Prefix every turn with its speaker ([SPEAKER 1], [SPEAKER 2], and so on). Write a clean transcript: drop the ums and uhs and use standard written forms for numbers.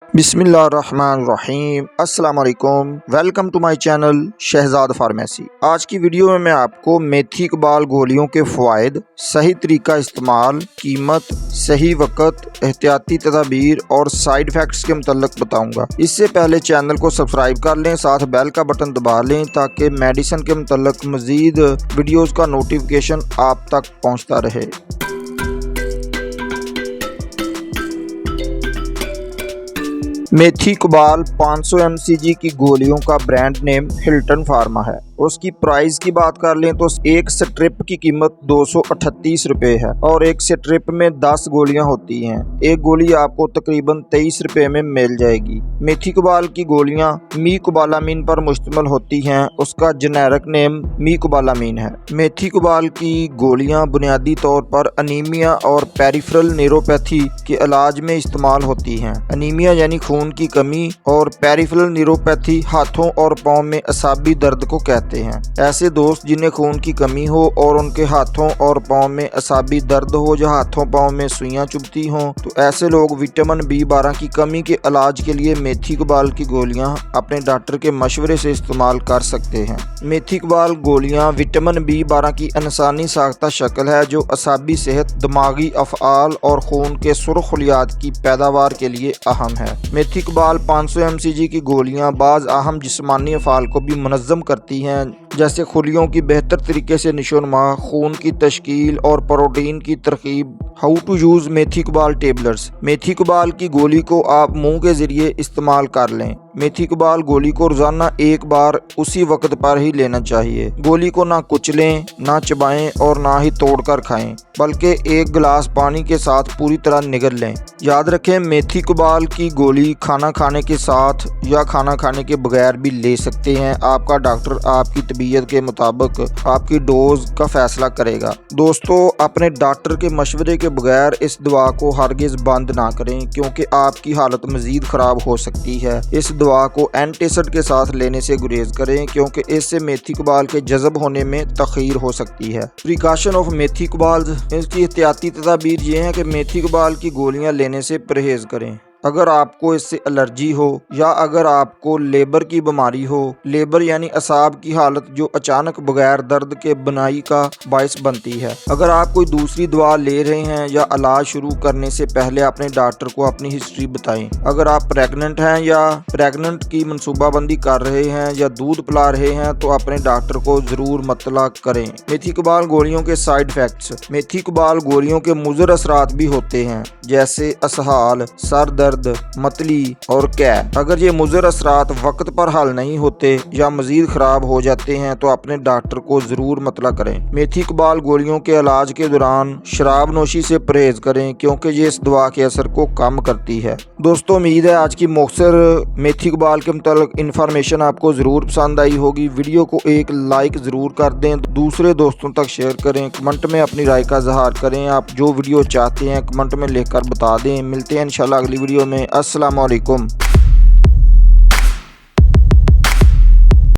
[SPEAKER 1] बिस्मिल्लाहिर्रहमानिर्रहीम। अस्सलाम वालेकुम। Welcome to my channel Shahzad pharmacy. आज की वीडियो में मैं आपको मेथी इकबाल गोलियों के फ़वाइद, सही तरीका इस्तेमाल, कीमत, सही वक़्त, एहतियाती तदाबीर और साइड इफ़ेक्ट्स के मुतल्लिक़ बताऊंगा। इससे पहले चैनल को सब्सक्राइब कर लें, साथ बेल का बटन दबा लें ताकि मेडिसिन के मुतल्लिक़ मज़ीद वीडियोज़ का नोटिफिकेशन आप तक पहुँचता रहे। मेथी इकबाल 500 mcg की गोलियों का ब्रांड नेम हिल्टन फार्मा है। उसकी प्राइस की बात कर लें तो एक स्ट्रिप की कीमत 238 रुपये है और एक स्ट्रिप में 10 गोलियां होती हैं। एक गोली आपको तकरीबन 23 रुपये में मिल जाएगी। मेथी इकबाल की गोलियां मीकोबालामीन पर मुश्तमिल होती हैं। उसका जेनेरिक नेम मीकोबालामीन है। मेथी इकबाल की गोलियां बुनियादी तौर पर अनीमिया और पेरिफेरल न्यूरोपैथी के इलाज में इस्तेमाल होती हैं। अनीमिया यानी खून की कमी और पेरिफेरल न्यूरोपैथी हाथों और पाँव में असाबी दर्द को कहते हैं। ऐसे दोस्त जिन्हें खून की कमी हो और उनके हाथों और पाँव में असाबी दर्द हो या हाथों पाँव में सुइयां चुभती हों, तो ऐसे लोग विटामिन B12 की कमी के इलाज के लिए मेथी इकबाल की गोलियां अपने डॉक्टर के मशवरे से इस्तेमाल कर सकते हैं। मेथी इकबाल गोलियां विटामिन B12 की इंसानी साख्ता शक्ल है जो असाबी सेहत, दिमागी अफ़आल और खून के सुर्ख खलियात की पैदावार के लिए अहम है। मेथी इकबाल 500 mcg की गोलियां बाज़ अहम जिस्मानी अफ़आल को भी मुनज़्ज़म करती हैं, जैसे खुलियों की बेहतर तरीके से नशोनुमा, खून की तश्कील और प्रोटीन की तरकीब। How to use methi Iqbal tablets. मेथी इकबाल की गोली को आप मुंह के ज़रिए इस्तेमाल कर लें। मेथी इकबाल गोली को रोज़ाना एक बार उसी वक्त पर ही लेना चाहिए। गोली को ना कुचलें, ना चबाएं और ना ही तोड़कर खाएं, बल्कि एक गिलास पानी के साथ पूरी तरह निगल लें। याद रखें, मेथी इकबाल की गोली खाना खाने के साथ या खाना खाने के बगैर भी ले सकते हैं। आपका डॉक्टर आपकी तबीयत के मुताबिक आपकी डोज का फैसला करेगा। दोस्तों, अपने डॉक्टर के मशवरे के बगैर इस दवा को हरगिज़ बंद ना करें, क्योंकि आपकी हालत मज़ीद ख़राब हो सकती है। इस दवा को एंटीसिड के साथ लेने से गुरेज करें, क्योंकि इससे मेथी इकबाल के जज़ब होने में तख़ीर हो सकती है। प्रिकॉशन ऑफ मेथी इकबाल। इसकी एहतियाती तदाबीर ये है कि मेथी इकबाल की गोलियां लेने से परहेज़ करें। अगर आपको इससे एलर्जी हो या अगर आपको लेबर की बीमारी हो, लेबर यानी असाब की हालत जो अचानक बगैर दर्द के बनाई का बायस बनती है। अगर आप कोई दूसरी दवा ले रहे हैं या इलाज शुरू करने से पहले अपने डॉक्टर को अपनी हिस्ट्री बताएं। अगर आप प्रेग्नेंट हैं या प्रेग्नेंट की मनसूबाबंदी कर रहे हैं या दूध पिला रहे हैं तो अपने डॉक्टर को जरूर मतला करें। मेथी इकबाल गोलियों के साइड इफेक्ट्स। मेथी इकबाल गोलियों के मुज़र असरात भी होते हैं, जैसे असहाल, सर दर्द, मतली और कैर। अगर ये मुज़र असरात वक्त पर हल नहीं होते या मजीद खराब हो जाते हैं तो अपने डॉक्टर को जरूर मतला करें। मेथी इकबाल गोलियों के इलाज के दौरान शराब नोशी से परहेज करें, क्योंकि ये इस दवा के असर को कम करती है। दोस्तों, उम्मीद है आज की मुख्तसर मेथी इकबाल के मुतालिक इन्फॉर्मेशन आपको जरूर पसंद आई होगी। वीडियो को एक लाइक जरूर कर दें, दूसरे दोस्तों तक शेयर करें, कमेंट में अपनी राय का इज़हार करें। आप जो वीडियो चाहते हैं कमेंट में लिखकर बता दें। मिलते हैं इंशाल्लाह अगली वीडियो में। अस्सलाम वालेकुम।